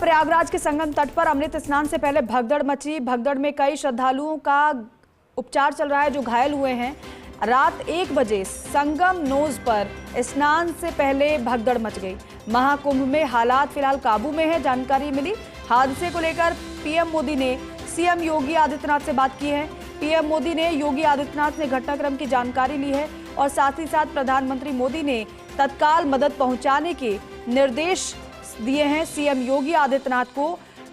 प्रयागराज के संगम तट पर अमृत स्नान से पहले भगदड़ मची। भगदड़ में कई श्रद्धालुओं का उपचार चल रहा है जो घायल हुए हैं। रात 1 बजे संगम नोज पर स्नान से पहले भगदड़ मच गई। महाकुंभ में हालात फिलहाल काबू में है। जानकारी मिली हादसे को लेकर पीएम मोदी ने सीएम योगी आदित्यनाथ से बात की है। पीएम मोदी ने योगी आदित्यनाथ से घटनाक्रम की जानकारी ली है और साथ ही साथ प्रधानमंत्री मोदी ने तत्काल मदद पहुंचाने के निर्देश दिए हैं सीएम योगी आदित्यनाथ को।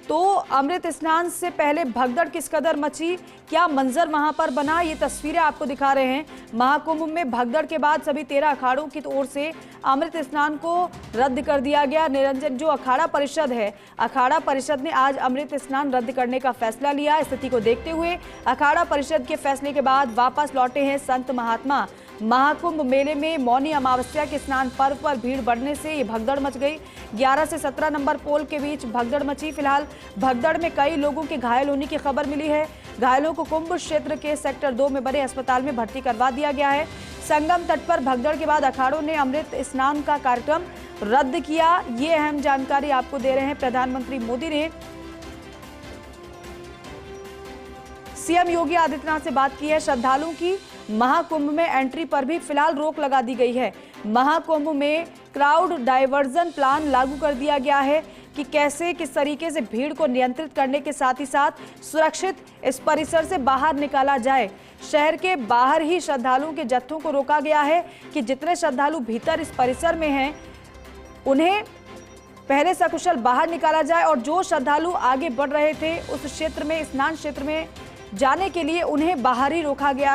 तो अमृत स्नान से पहले भगदड़ किस कदर मची, क्या मंजर वहां पर बना, ये तस्वीरें आपको दिखा रहे हैं। महाकुंभ में भगदड़ के बाद सभी 13 अखाड़ों की ओर से अमृत स्नान को रद्द कर दिया गया। निरंजन जो अखाड़ा परिषद है, अखाड़ा परिषद ने आज अमृत स्नान रद्द करने का फैसला लिया। स्थिति को देखते हुए अखाड़ा परिषद के फैसले के बाद वापस लौटे हैं संत महात्मा। महाकुंभ मेले में मौनी अमावस्या के स्नान पर्व पर भीड़ बढ़ने से ये भगदड़ मच गई। 11 से 17 नंबर पोल के बीच भगदड़ मची। फिलहाल भगदड़ में कई लोगों के घायल होने की खबर मिली है। घायलों को कुंभ क्षेत्र के सेक्टर 2 में बने अस्पताल में भर्ती करवा दिया गया है। संगम तट पर भगदड़ के बाद अखाड़ों ने अमृत स्नान का कार्यक्रम रद्द किया। ये अहम जानकारी आपको दे रहे हैं। प्रधानमंत्री मोदी ने सीएम योगी आदित्यनाथ से बात की है। श्रद्धालुओं की महाकुंभ में एंट्री पर भी फिलहाल रोक लगा दी गई है। महाकुंभ में क्राउड डाइवर्जन प्लान लागू कर दिया गया है कि कैसे किस तरीके से भीड़ को नियंत्रित करने के साथ ही साथ सुरक्षित इस परिसर से बाहर निकाला जाए। शहर के बाहर ही श्रद्धालुओं के जत्थों को रोका गया है कि जितने श्रद्धालु भीतर इस परिसर में हैं उन्हें पहले सकुशल बाहर निकाला जाए और जो श्रद्धालु आगे बढ़ रहे थे उस क्षेत्र में, स्नान क्षेत्र में जाने के लिए उन्हें बाहर ही रोका गया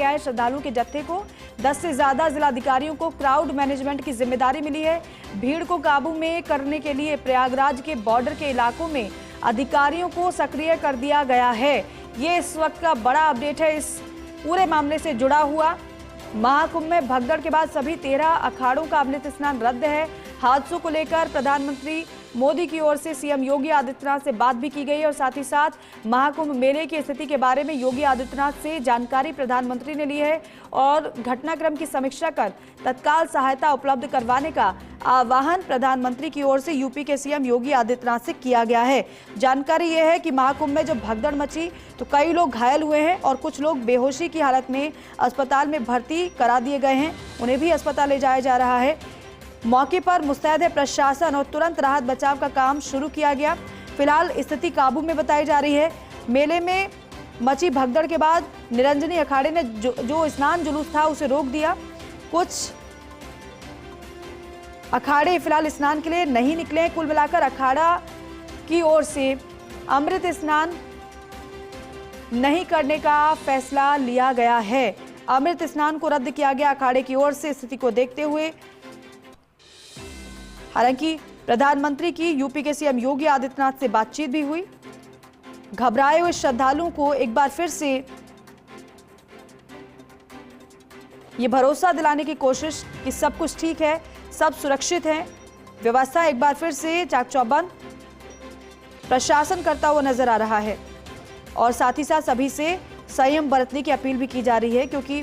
है। श्रद्धालुओं के जत्थे को 10 से ज्यादा जिलाधिकारियों को क्राउड मैनेजमेंट की जिम्मेदारी मिली है। भीड़ को काबू में करने के लिए प्रयागराज के बॉर्डर के इलाकों में अधिकारियों को सक्रिय कर दिया गया है। ये इस वक्त का बड़ा अपडेट है इस पूरे मामले से जुड़ा हुआ। महाकुंभ में भगदड़ के बाद सभी 13 अखाड़ों का अमृत स्नान रद्द है। हादसों को लेकर प्रधानमंत्री मोदी की ओर से सीएम योगी आदित्यनाथ से बात भी की गई और साथ ही साथ महाकुंभ मेले की स्थिति के बारे में योगी आदित्यनाथ से जानकारी प्रधानमंत्री ने ली है और घटनाक्रम की समीक्षा कर तत्काल सहायता उपलब्ध करवाने का आह्वान प्रधानमंत्री की ओर से यूपी के सीएम योगी आदित्यनाथ से किया गया है। जानकारी यह है कि महाकुंभ में जब भगदड़ मची तो कई लोग घायल हुए हैं और कुछ लोग बेहोशी की हालत में अस्पताल में भर्ती करा दिए गए हैं। उन्हें भी अस्पताल ले जाया जा रहा है। मौके पर मुस्तैद है प्रशासन और तुरंत राहत बचाव का काम शुरू किया गया। फिलहाल स्थिति काबू में बताई जा रही है। मेले में मची भगदड़ के बाद निरंजनी अखाड़े ने जो स्नान जुलूस था उसे रोक दिया। कुछ अखाड़े फिलहाल स्नान के लिए नहीं निकले हैं। कुल मिलाकर अखाड़ा की ओर से अमृत स्नान नहीं करने का फैसला लिया गया है। अमृत स्नान को रद्द किया गया अखाड़े की ओर से। स्थिति को देखते हुए हालांकि प्रधानमंत्री की यूपी के सीएम योगी आदित्यनाथ से बातचीत भी हुई। घबराए हुए श्रद्धालुओं को एक बार फिर से ये भरोसा दिलाने की कोशिश कि सब कुछ ठीक है, सब सुरक्षित है। व्यवस्था एक बार फिर से चाक चौबंद प्रशासन करता हुआ नजर आ रहा है और साथ ही साथ सभी से संयम बरतने की अपील भी की जा रही है क्योंकि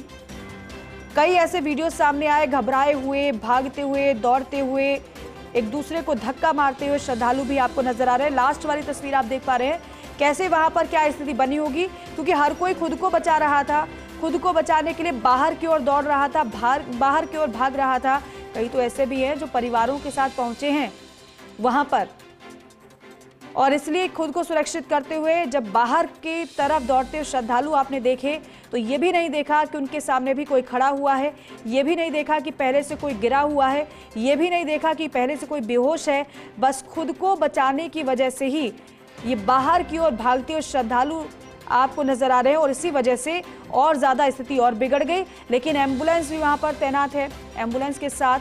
कई ऐसे वीडियो सामने आए घबराए हुए, भागते हुए, दौड़ते हुए, एक दूसरे को धक्का मारते हुए श्रद्धालु भी आपको नजर आ रहे हैं। लास्ट वाली तस्वीर आप देख पा रहे हैं कैसे वहां पर क्या स्थिति बनी होगी क्योंकि हर कोई खुद को बचा रहा था, खुद को बचाने के लिए बाहर की ओर दौड़ रहा था, बाहर की ओर भाग रहा था। कई तो ऐसे भी हैं जो परिवारों के साथ पहुंचे हैं वहां पर और इसलिए खुद को सुरक्षित करते हुए जब बाहर की तरफ दौड़ते हुए श्रद्धालु आपने देखे तो ये भी नहीं देखा कि उनके सामने भी कोई खड़ा हुआ है, ये भी नहीं देखा कि पहले से कोई गिरा हुआ है, ये भी नहीं देखा कि पहले से कोई बेहोश है। बस खुद को बचाने की वजह से ही ये बाहर की ओर भागते हुए श्रद्धालु आपको नजर आ रहे हैं और इसी वजह से और ज़्यादा स्थिति और बिगड़ गई। लेकिन एम्बुलेंस भी वहाँ पर तैनात है। एम्बुलेंस के साथ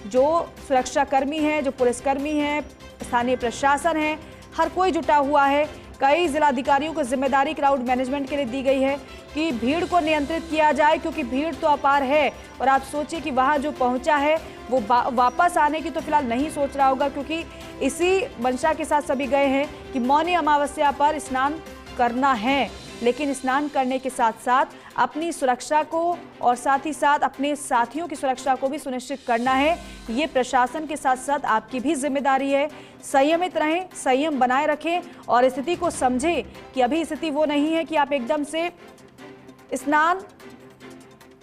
जो सुरक्षाकर्मी हैं, जो पुलिसकर्मी हैं, स्थानीय प्रशासन है, हर कोई जुटा हुआ है। कई जिलाधिकारियों को जिम्मेदारी क्राउड मैनेजमेंट के लिए दी गई है कि भीड़ को नियंत्रित किया जाए क्योंकि भीड़ तो अपार है। और आप सोचिए कि वहां जो पहुंचा है वो वापस आने की तो फिलहाल नहीं सोच रहा होगा क्योंकि इसी मंशा के साथ सभी गए हैं कि मौनी अमावस्या पर स्नान करना है। लेकिन स्नान करने के साथ साथ अपनी सुरक्षा को और साथ ही साथ अपने साथियों की सुरक्षा को भी सुनिश्चित करना है। ये प्रशासन के साथ साथ आपकी भी जिम्मेदारी है। संयमित रहें, संयम बनाए रखें और स्थिति को समझें कि अभी स्थिति वो नहीं है कि आप एकदम से स्नान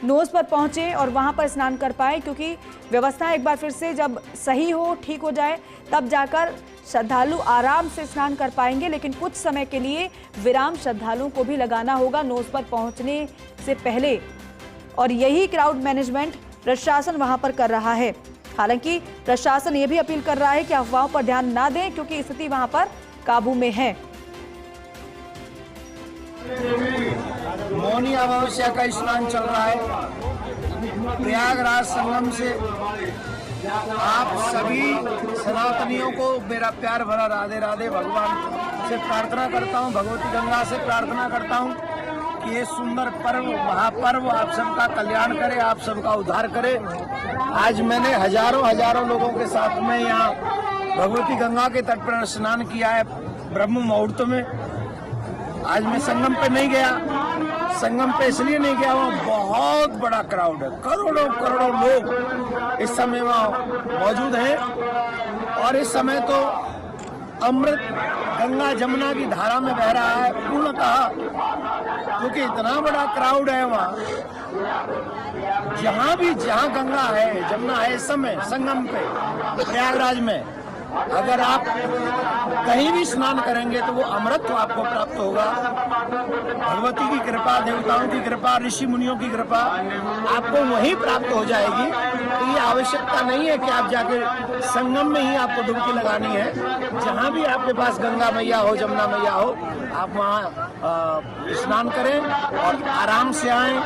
नोज पर पहुंचे और वहां पर स्नान कर पाए, क्योंकि व्यवस्था एक बार फिर से जब सही हो, ठीक हो जाए, तब जाकर श्रद्धालु आराम से स्नान कर पाएंगे। लेकिन कुछ समय के लिए विराम श्रद्धालुओं को भी लगाना होगा नोज पर पहुंचने से पहले, और यही क्राउड मैनेजमेंट प्रशासन वहां पर कर रहा है। हालांकि प्रशासन ये भी अपील कर रहा है कि अफवाहों पर ध्यान ना दें, क्योंकि स्थिति वहां पर काबू में है। मौनी अमावस्या का स्नान चल रहा है प्रयागराज संगम से। आप सभी सनातनियों को मेरा प्यार भरा राधे राधे। भगवान से प्रार्थना करता हूँ, भगवती गंगा से प्रार्थना करता हूँ कि ये सुंदर पर्व, महापर्व आप सबका कल्याण करे, आप सबका उद्धार करे। आज मैंने हजारों लोगों के साथ में यहाँ भगवती गंगा के तट पर स्नान किया है ब्रह्म मुहूर्त में। आज मैं संगम पे नहीं गया, संगम पे इसलिए नहीं गया, वहाँ बहुत बड़ा क्राउड है, करोड़ों लोग इस समय वहाँ मौजूद हैं। और इस समय तो अमृत गंगा जमुना की धारा में बह रहा है पूर्णतः, क्योंकि इतना बड़ा क्राउड है वहाँ। जहाँ गंगा है, जमुना है, इस समय संगम पे प्रयागराज में अगर आप कहीं भी स्नान करेंगे तो वो अमृत आपको प्राप्त होगा। भगवती की कृपा, देवताओं की कृपा, ऋषि मुनियों की कृपा आपको वहीं प्राप्त हो जाएगी। तो ये आवश्यकता नहीं है कि आप जाके संगम में ही आपको डुबकी लगानी है। जहाँ भी आपके पास गंगा मैया हो, जमुना मैया हो, आप वहाँ स्नान करें और आराम से आएं।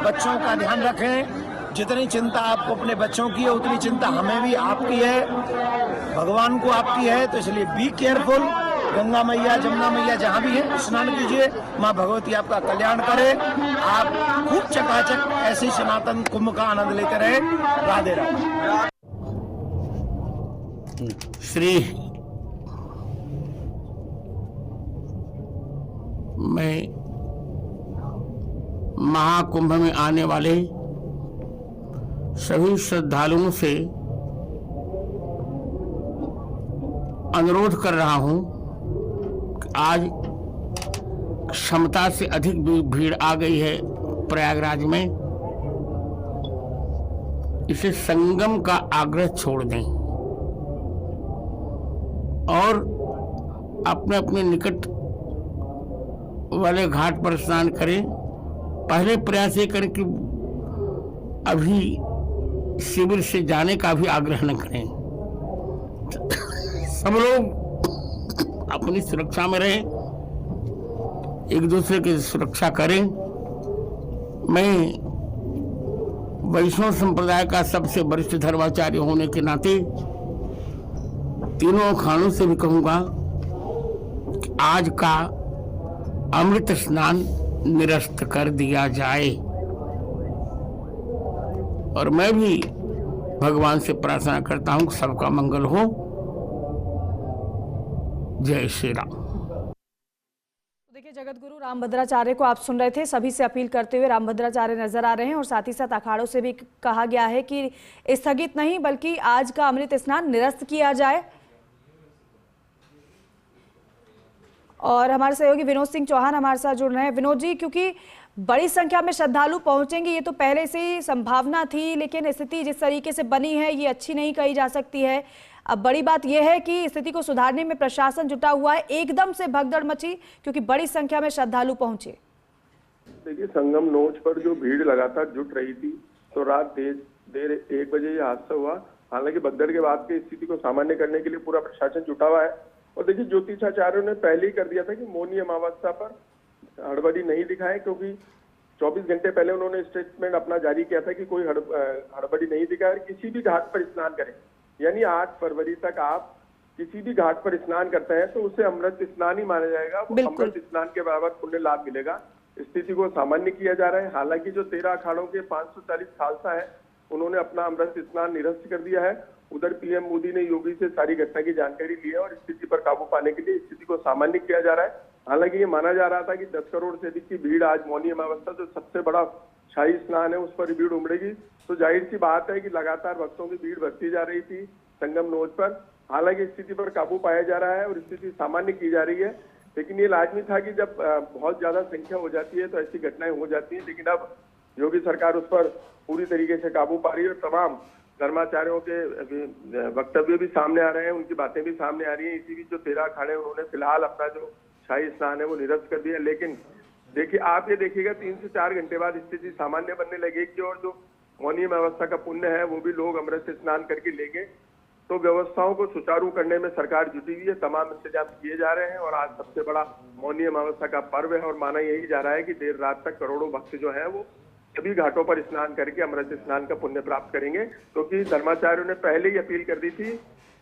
बच्चों का ध्यान रखें। जितनी चिंता आपको अपने बच्चों की है, उतनी चिंता हमें भी आपकी है, भगवान को आपकी है। तो इसलिए बी केयरफुल। गंगा मैया, जमुना मैया जहाँ भी है स्नान कीजिए। माँ भगवती आपका कल्याण करे। आप खूब चकाचक ऐसे सनातन कुंभ का आनंद लेते रहे। राधे राधे। श्री मैं महाकुंभ में आने वाले सभी श्रद्धालुओं से अनुरोध कर रहा हूं कि आज क्षमता से अधिक भीड़ आ गई है प्रयागराज में। इसे संगम का आग्रह छोड़ दें और अपने अपने निकट वाले घाट पर स्नान करें। पहले प्रयास ये करें कि अभी शिविर से जाने का भी आग्रह न करें। सब लोग अपनी सुरक्षा में रहें, एक दूसरे की सुरक्षा करें। मैं वैष्णव संप्रदाय का सबसे वरिष्ठ धर्माचार्य होने के नाते तीनों अखाड़ों से भी कहूंगा कि आज का अमृत स्नान निरस्त कर दिया जाए। और मैं भी भगवान से प्रार्थना करता हूं कि सबका मंगल हो। जय श्री राम। देखिए, जगत गुरु रामभद्राचार्य को आप सुन रहे थे। सभी से अपील करते हुए रामभद्राचार्य नजर आ रहे हैं और साथ ही साथ अखाड़ों से भी कहा गया है कि स्थगित नहीं बल्कि आज का अमृत स्नान निरस्त किया जाए। और हमारे सहयोगी विनोद सिंह चौहान हमारे साथ जुड़ रहे हैं। विनोद जी, क्योंकि बड़ी संख्या में श्रद्धालु पहुंचेंगे ये तो पहले से ही संभावना थी, लेकिन स्थिति जिस तरीके से बनी है ये अच्छी नहीं कही जा सकती है। अब बड़ी बात यह है कि स्थिति को सुधारने में प्रशासन जुटा हुआ है। एकदम से भगदड़ मची क्योंकि बड़ी संख्या में श्रद्धालु पहुंचे। देखिए, संगम नोच पर जो भीड़ लगातार जुट रही थी, तो रात देर 1 बजे ये हादसा हुआ। हालांकि भगदड़ के बाद की स्थिति को सामान्य करने के लिए पूरा प्रशासन जुटा हुआ है। और देखिए, ज्योतिषाचार्यों ने पहले ही कर दिया था कि मौनी अमावस्या पर हड़बड़ी नहीं दिखाए, क्योंकि 24 घंटे पहले उन्होंने स्टेटमेंट अपना जारी किया था कि कोई हड़बड़ी नहीं दिखाए और किसी भी घाट पर स्नान करें। यानी 8 फरवरी तक आप किसी भी घाट पर स्नान करते हैं तो उसे अमृत स्नान ही माना जाएगा। वो अमृत स्नान के बराबर पुण्य लाभ मिलेगा। स्थिति को सामान्य किया जा रहा है। हालांकि जो 13 अखाड़ों के 540 खालसा है, उन्होंने अपना अमृत स्नान निरस्त कर दिया है। उधर पीएम मोदी ने योगी से सारी घटना की जानकारी ली है और स्थिति पर काबू पाने के लिए स्थिति को सामान्य किया जा रहा है। हालांकि ये माना जा रहा था कि 10 करोड़ से अधिक की भीड़ आज मौनी अमावस्या जो सबसे बड़ा शाही स्नान है उस पर भीड़ उमड़ेगी। तो जाहिर सी बात है कि लगातार भक्तों की भीड़ बढ़ती जा रही थी संगम नोच पर। हालांकि स्थिति पर काबू पाया जा रहा है और स्थिति सामान्य की जा रही है, लेकिन ये लाजमी था कि जब बहुत ज्यादा संख्या हो जाती है तो ऐसी घटनाएं हो जाती हैं। लेकिन अब योगी सरकार उस पर पूरी तरीके से काबू पा रही है और तमाम धर्माचार्यों के वक्तव्य भी सामने आ रहे हैं, उनकी बातें भी सामने आ रही हैं। इसी बीच जो 13 अखाड़े उन्होंने फिलहाल अपना जो शाही स्नान है वो निरस्त कर दिया। लेकिन देखिए, आप ये देखिएगा 3 से 4 घंटे बाद स्थिति सामान्य बनने लगेगी और जो मौनी अमावस्या का पुण्य है वो भी लोग अमृत से स्नान करके लेंगे। तो व्यवस्थाओं को सुचारू करने में सरकार जुटी हुई है, तमाम इंतजाम किए जा रहे हैं और आज सबसे बड़ा मौनी अमावस्या का पर्व है और माना यही जा रहा है कि देर रात तक करोड़ों भक्त जो है वो सभी घाटों पर स्नान करके अमृत स्नान का पुण्य प्राप्त करेंगे। क्योंकि धर्माचार्यों ने पहले ही अपील कर दी थी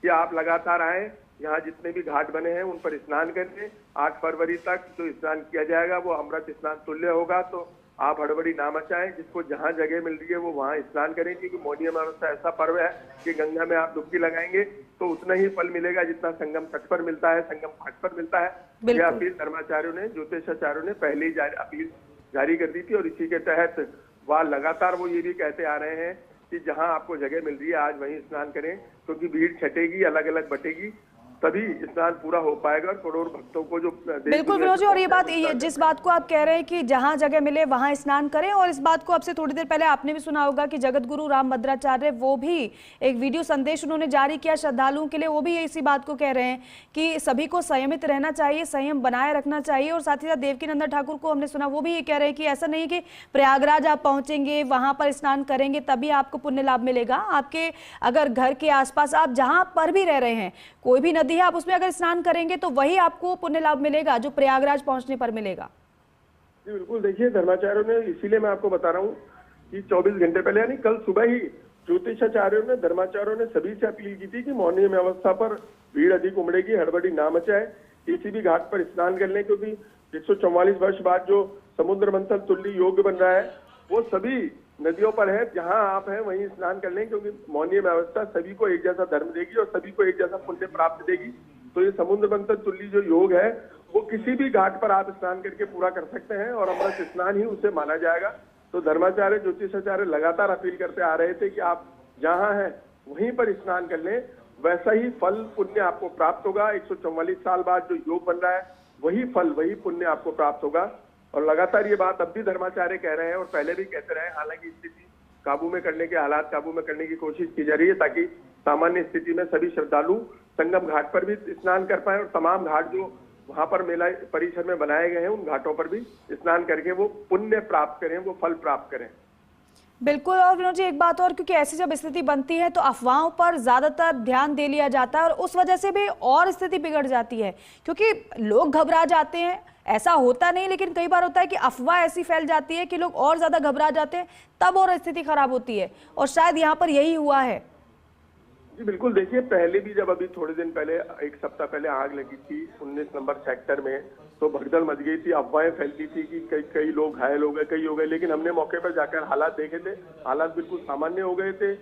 कि आप लगातार आए, यहाँ जितने भी घाट बने हैं उन पर स्नान करें। 8 फरवरी तक जो स्नान किया जाएगा वो अमृत स्नान तुल्य होगा। तो आप हड़बड़ी ना मचाएं, जिसको जहां जगह मिल रही है वो वहां स्नान करें, क्योंकि मौनी अमावस्या ऐसा पर्व है कि गंगा में आप डुबकी लगाएंगे तो उतना ही फल मिलेगा जितना संगम तट पर मिलता है, संगम घाट पर मिलता है। यह अपील धर्माचार्यों ने, ज्योतिषाचार्यों ने पहले ही अपील जारी कर दी थी और इसी के तहत वह लगातार वो ये भी कहते आ रहे हैं कि जहां आपको जगह मिल रही है आज वहीं स्नान करें, क्योंकि भीड़ छटेगी, अलग अलग बटेगी, तभी स्नान पूरा हो पाएगा और करोड़ भक्तों को जो बिल्कुल विनोद जी, और ये बात जिस बात को आप कह रहे हैं कि जहां जगह मिले वहां स्नान करें, और इस बात को अब से थोड़ी देर पहले आपने भी सुना होगा कि जगत गुरु रामभद्राचार्य वो भी एक वीडियो संदेश उन्होंने जारी किया श्रद्धालुओं के लिए। वो भी इसी बात को कह रहे हैं कि सभी को संयमित रहना चाहिए, संयम बनाए रखना चाहिए। और साथ ही साथ देवकीनंदन ठाकुर को हमने सुना, वो भी ये कह रहे हैं कि ऐसा नहीं कि प्रयागराज आप पहुंचेंगे वहां पर स्नान करेंगे तभी आपको पुण्य लाभ मिलेगा। आपके अगर घर के आसपास आप जहां पर भी रह रहे हैं, कोई भी नदी है, आप उसमें अगर स्नान करेंगे तो वही आपको पुण्य लाभ मिलेगा जो प्रयागराज पहुंचने पर मिलेगा। जी बिल्कुल, देखिए धर्माचार्यों ने, इसीलिए मैं आपको बता रहा हूँ कि 24 घंटे पहले यानी कल सुबह ही ज्योतिषाचार्यों ने, धर्माचार्यों ने सभी से अपील की थी कि मौनी अमावस्या पर भीड़ अधिक उमड़ेगी, हड़बड़ी ना मचाए, किसी भी घाट पर स्नान कर लें, क्योंकि 144 वर्ष बाद जो समुद्र मंथन तुल्य योग बन रहा है वो सभी नदियों पर है, जहां आप हैं वहीं स्नान कर लें, क्योंकि मौनी अमावस्या सभी को एक जैसा धर्म देगी और सभी को एक जैसा पुण्य प्राप्त देगी। तो ये समुद्र मंथन तुल्य जो योग है वो किसी भी घाट पर आप स्नान करके पूरा कर सकते हैं और अमृत स्नान ही उसे माना जाएगा। तो धर्माचार्य, ज्योतिषाचार्य लगातार अपील करते आ रहे थे कि आप जहां हैं वहीं पर स्नान कर लें, वैसा ही फल पुण्य आपको प्राप्त होगा। 144 साल बाद जो योग बन रहा है वही फल, वही पुण्य आपको प्राप्त होगा। और लगातार ये बात अब भी धर्माचार्य कह रहे हैं और पहले भी कहते रहे। हालांकि स्थिति काबू में करने के, हालात काबू में करने की कोशिश की जा रही है ताकि सामान्य स्थिति में सभी श्रद्धालु संगम घाट पर भी स्नान कर पाए और तमाम घाट जो वहां पर मेला परिसर में बनाए गए हैं उन घाटों पर भी स्नान करके वो पुण्य प्राप्त करें, वो फल प्राप्त करें। बिल्कुल। और विनोद जी एक बात और, क्योंकि ऐसी जब स्थिति बनती है तो अफवाहों पर ज्यादातर ध्यान दे लिया जाता है और उस वजह से भी और स्थिति बिगड़ जाती है, क्योंकि लोग घबरा जाते हैं। ऐसा होता नहीं, लेकिन कई बार होता है कि अफवाह ऐसी फैल जाती है कि लोग और ज्यादा घबरा जाते हैं, तब और स्थिति खराब होती है। और शायद यहाँ पर यही हुआ है। जी बिल्कुल, देखिए पहले भी जब अभी थोड़े दिन पहले, 1 सप्ताह पहले आग लगी थी 19 नंबर सेक्टर में, तो भगदड़ मच गई थी, अफवाहें फैलती थी कि कई लोग घायल हो गए, कई हो गए। लेकिन हमने मौके पर जाकर हालात देखे थे, हालात बिल्कुल सामान्य हो गए थे।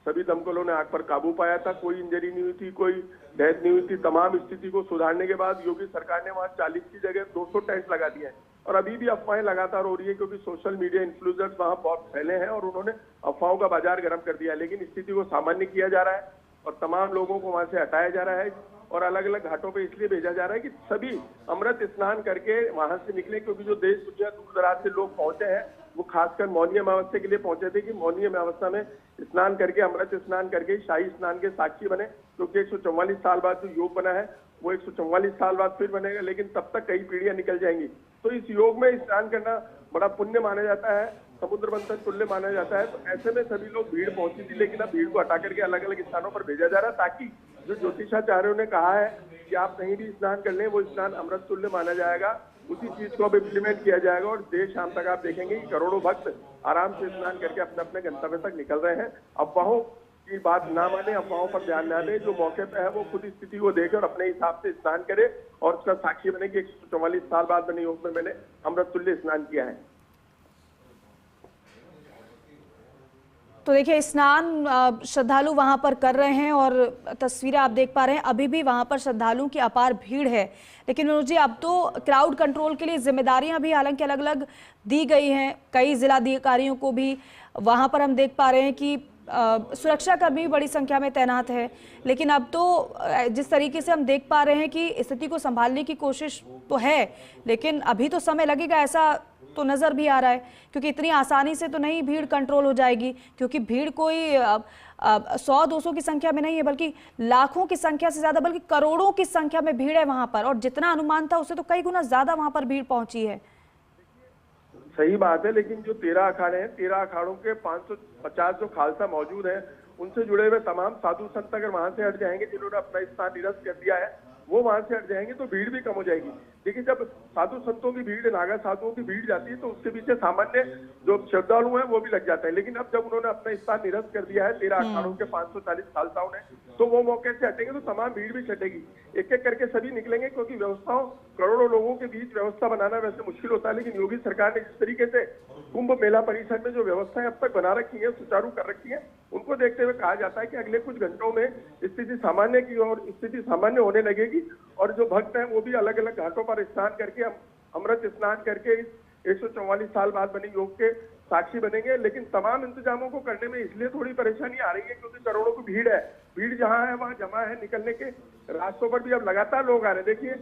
सभी दमकलों ने आग पर काबू पाया था, कोई इंजरी नहीं हुई थी, कोई डेथ नहीं हुई थी। तमाम स्थिति को सुधारने के बाद योगी सरकार ने वहां 40 की जगह 200 टेंट लगा दिए हैं। और अभी भी अफवाहें लगातार हो रही है, क्योंकि सोशल मीडिया इन्फ्लुएंसर्स वहां बहुत फैले हैं और उन्होंने अफवाहों का बाजार गर्म कर दिया है। लेकिन स्थिति को सामान्य किया जा रहा है और तमाम लोगों को वहां से हटाया जा रहा है और अलग अलग घाटों पे इसलिए भेजा जा रहा है कि सभी अमृत स्नान करके वहां से निकले, क्योंकि जो देश दुनिया दूर दराज से लोग पहुंचे हैं वो खासकर मौनी अमावस्या के लिए पहुंचे थे कि मौनी अमावस्या में स्नान करके, अमृत स्नान करके शाही स्नान के साक्षी बने, क्योंकि 144 साल बाद जो योग बना है वो 144 साल बाद फिर बनेगा, लेकिन तब तक कई पीढ़ियां निकल जाएंगी। तो इस योग में स्नान करना बड़ा पुण्य माना जाता है, समुद्र मंथन तुल्य माना जाता है। तो ऐसे में सभी लोग, भीड़ पहुंची थी, लेकिन अब भीड़ को हटा करके अलग अलग स्थानों पर भेजा जा रहा है, ताकि जो ज्योतिषाचार्यों ने कहा है कि आप कहीं भी स्नान कर लें, वो स्नान अमृत तुल्य माना जाएगा, उसी चीज को अब इम्प्लीमेंट किया जाएगा। और देर शाम तक आप देखेंगे कि करोड़ों भक्त आराम से स्नान करके अपने अपने गंतव्य तक निकल रहे हैं। अफवाहों की बात ना माने, अफवाहों पर ध्यान ना दें। जो मौके पे है वो खुद स्थिति को देखे और अपने हिसाब से स्नान करे और उसका साक्षी बने कि 144 साल बाद बने योग में मैंने अमृत तुल्य स्नान किया है। तो देखिए स्नान श्रद्धालु वहां पर कर रहे हैं और तस्वीरें आप देख पा रहे हैं, अभी भी वहां पर श्रद्धालुओं की अपार भीड़ है। लेकिन मनोज जी, अब तो क्राउड कंट्रोल के लिए जिम्मेदारियां भी हालांकि अलग अलग दी गई हैं, कई जिलाधिकारियों को भी वहां पर हम देख पा रहे हैं कि सुरक्षा कर्मी बड़ी संख्या में तैनात है। लेकिन अब तो जिस तरीके से हम देख पा रहे हैं कि स्थिति को संभालने की कोशिश तो है, लेकिन अभी तो समय लगेगा ऐसा तो नजर भी आ रहा है, क्योंकि इतनी आसानी से तो नहीं भीड़ कंट्रोल हो जाएगी, क्योंकि भीड़ कोई 100-200 की संख्या में नहीं है, बल्कि लाखों की संख्या से ज्यादा, बल्कि करोड़ों की संख्या में भीड़ है वहां पर, और जितना अनुमान था उससे तो कई गुना ज्यादा वहां पर भीड़ पहुंची है। सही बात है, लेकिन जो 13 अखाड़े हैं, 13 अखाड़ों के 550 जो खालसा मौजूद हैं, उनसे जुड़े हुए तमाम साधु संत अगर वहां से हट जाएंगे, जिन्होंने अपना स्थान निरस्त कर दिया है, वो वहां से हट जाएंगे तो भीड़ भी कम हो जाएगी। देखिए, जब साधु संतों की भीड़, नागा साधुओं की भीड़ जाती है तो उसके पीछे सामान्य जो श्रद्धालु हैं वो भी लग जाते हैं। लेकिन अब जब उन्होंने अपना स्थान निरस्त कर दिया है 13 अखाड़ों के 540 खालसाओं ने, तो वो मौके से हटेंगे तो तमाम भीड़ भी छटेगी। एक एक करके सभी निकलेंगे, क्योंकि व्यवस्थाओं, करोड़ों लोगों के बीच व्यवस्था बनाना वैसे मुश्किल होता है, लेकिन योगी सरकार ने जिस तरीके से कुंभ मेला परिसर में जो व्यवस्थाएं अब तक बना रखी है, सुचारू कर रखी है, उनको देखते हुए कहा जाता है कि अगले कुछ घंटों में स्थिति सामान्य की ओर स्थिति सामान्य होने लगेगी, और जो भक्त हैं वो भी अलग अलग घाटों पर स्नान करके, अमृत स्नान करके इस 144 साल बाद बने योग के साक्षी बनेंगे। लेकिन तमाम इंतजामों को करने में इसलिए थोड़ी परेशानी आ रही है क्योंकि करोड़ों की भीड़ है, भीड़ जहां है वहां जमा है, निकलने के रास्तों पर भी अब लगातार लोग आ रहे हैं। देखिए,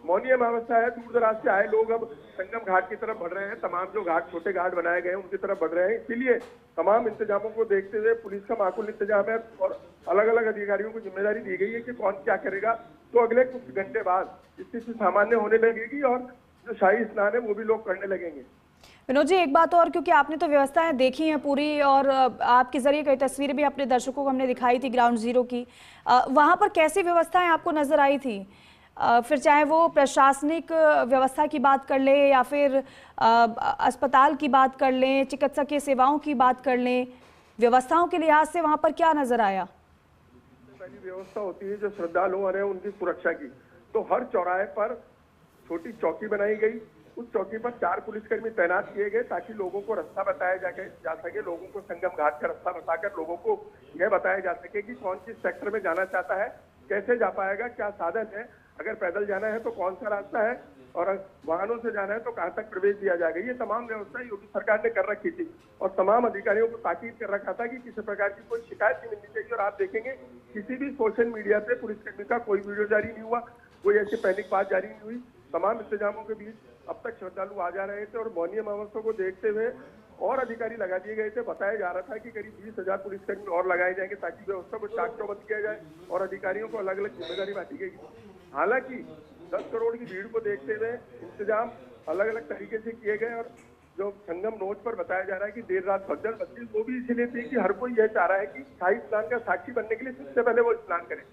मौनी अमावस्या है, दूर दराज से आए लोग अब संगम घाट की तरफ बढ़ रहे हैं, तमाम जो घाट, छोटे घाट बनाए गए हैं उनकी तरफ बढ़ रहे हैं। इसीलिए तमाम इंतजामों को देखते हुए पुलिस का माकूल इंतजाम है और अलग अलग अधिकारियों को जिम्मेदारी दी गई है कि कौन क्या करेगा। तो अगले कुछ घंटे बाद स्थिति सामान्य होने लगेगी और जो शाही स्नान है वो भी लोग करने लगेंगे। विनोद जी, एक बात और, क्योंकि आपने तो व्यवस्थाएं देखी हैं पूरी, और आपके जरिए कई तस्वीरें भी अपने दर्शकों को हमने दिखाई थी ग्राउंड जीरो की, वहां पर कैसी व्यवस्थाएं आपको नजर आई थी? फिर चाहे वो प्रशासनिक व्यवस्था की बात कर लें या फिर अस्पताल की बात कर लें, चिकित्सकीय सेवाओं की बात कर लें, व्यवस्थाओं के लिहाज से वहां पर क्या नजर आया? पहली व्यवस्था होती है जो श्रद्धालु आ रहे हैं उनकी सुरक्षा की, तो हर चौराहे पर छोटी चौकी बनाई गई। उस चौकी पर 4 पुलिसकर्मी तैनात किए गए ताकि लोगों को रास्ता बताया जा सके, लोगों को संगम घाट का रास्ता बताकर लोगों को यह बताया जा सके कि कौन किस सेक्टर में जाना चाहता है, कैसे जा पाएगा, क्या साधन है, अगर पैदल जाना है तो कौन सा रास्ता है, और वाहनों से जाना है तो कहां तक प्रवेश दिया जाएगा। ये तमाम व्यवस्था योगी सरकार ने कर रखी थी और तमाम अधिकारियों को ताकीद कर रखा था कि किसी प्रकार की कोई शिकायत नहीं मिलनी चाहिए। और आप देखेंगे किसी भी सोशल मीडिया पे पुलिसकर्मी का कोई वीडियो जारी नहीं हुआ, कोई ऐसी पैनिक बात जारी नहीं हुई। तमाम इंतजामों के बीच अब तक श्रद्धालु आ जा रहे थे और मौनी अमावस्या को देखते हुए और अधिकारी लगा दिए गए थे। बताया जा रहा था कि करीब 20,000 पुलिसकर्मी और लगाए जाएंगे ताकि व्यवस्था को चाक चौबंद किया जाए और अधिकारियों को अलग अलग जिम्मेदारी बांटी गई। हालांकि 10 करोड़ की भीड़ को देखते हुए इंतजाम अलग अलग तरीके से किए गए और जो संगम नोच पर बताया जा रहा है कि देर रात भगदड़ मची, वो भी इसीलिए थी कि हर कोई यह चाह रहा है कि शाही स्नान का साक्षी बनने के लिए सबसे पहले वो स्नान करे।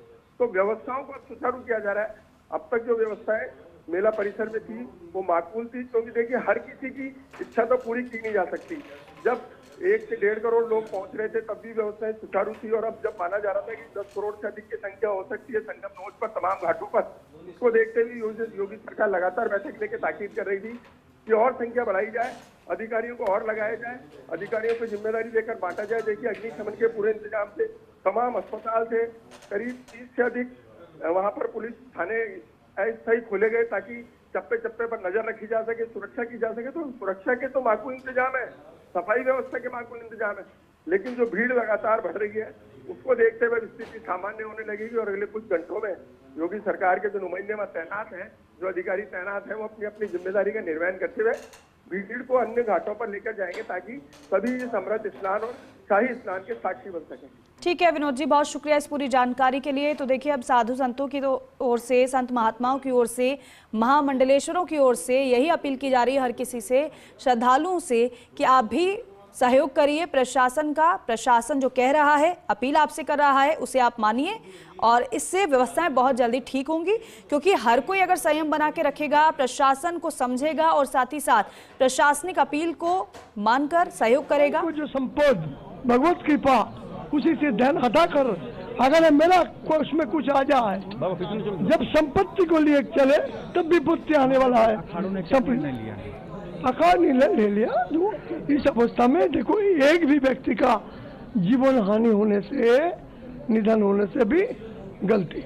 तो व्यवस्थाओं को सुचारू किया जा रहा है। अब तक जो व्यवस्थाएं मेला परिसर में थी वो माकूल थी, क्योंकि देखिए हर किसी की इच्छा तो पूरी की नहीं जा सकती। जब 1 से 1.5 करोड़ लोग पहुंच रहे थे तब भी व्यवस्थाएं सुचारू थी, और अब जब माना जा रहा था कि 10 करोड़ से अधिक की संख्या हो सकती है संगम नोच पर तमाम घाटों पर, इसको देखते हुए योगी सरकार लगातार बैठक लेकर ताकीद कर रही थी कि और संख्या बढ़ाई जाए, अधिकारियों को और लगाया जाए, अधिकारियों को जिम्मेदारी देकर बांटा जाए। देखिए, अग्निशमन के पूरे इंतजाम थे, तमाम अस्पताल थे, करीब 30 से अधिक वहां पर पुलिस थाने अस्थायी खोले गए ताकि चप्पे चप्पे पर नजर रखी जा सके, सुरक्षा की जा सके। तो सुरक्षा के तो माकूल इंतजाम है, सफाई व्यवस्था के माकूल इंतजाम है, लेकिन जो भीड़ लगातार बढ़ रही है उसको देखते हुए स्थिति सामान्य होने लगेगी और अगले कुछ घंटों में योगी सरकार के जो नुमाइंदे वहां तैनात हैं, जो अधिकारी तैनात हैं, वो अपनी अपनी जिम्मेदारी का निर्वहन करते हुए भीड़ को अन्य घाटों पर लेकर जाएंगे ताकि सभी इस अमृत स्नान और शाही स्नान के साक्षी बन सकें। ठीक है विनोद जी, बहुत शुक्रिया इस पूरी जानकारी के लिए। तो देखिए, अब साधु संतों की ओर से, संत महात्माओं की ओर से, महामंडलेश्वरों की ओर से यही अपील की जा रही है हर किसी से, श्रद्धालुओं से, कि आप भी सहयोग करिए प्रशासन का। प्रशासन जो कह रहा है, अपील आपसे कर रहा है, उसे आप मानिए और इससे व्यवस्थाएं बहुत जल्दी ठीक होंगी, क्योंकि हर कोई अगर संयम बना के रखेगा, प्रशासन को समझेगा और साथ ही साथ प्रशासनिक अपील को मानकर सहयोग करेगा। जो संपद भगवत कृपा उसी से ध्यान हटाकर अगर मेरा कोष में कुछ आ जाए, जब संपत्ति को लिए चले तब विपत्ति आने वाला है। अखाड़ ने ले लिया। जो इस अवस्था में देखो, एक भी व्यक्ति का जीवन हानि होने से, निधन होने से भी गलती।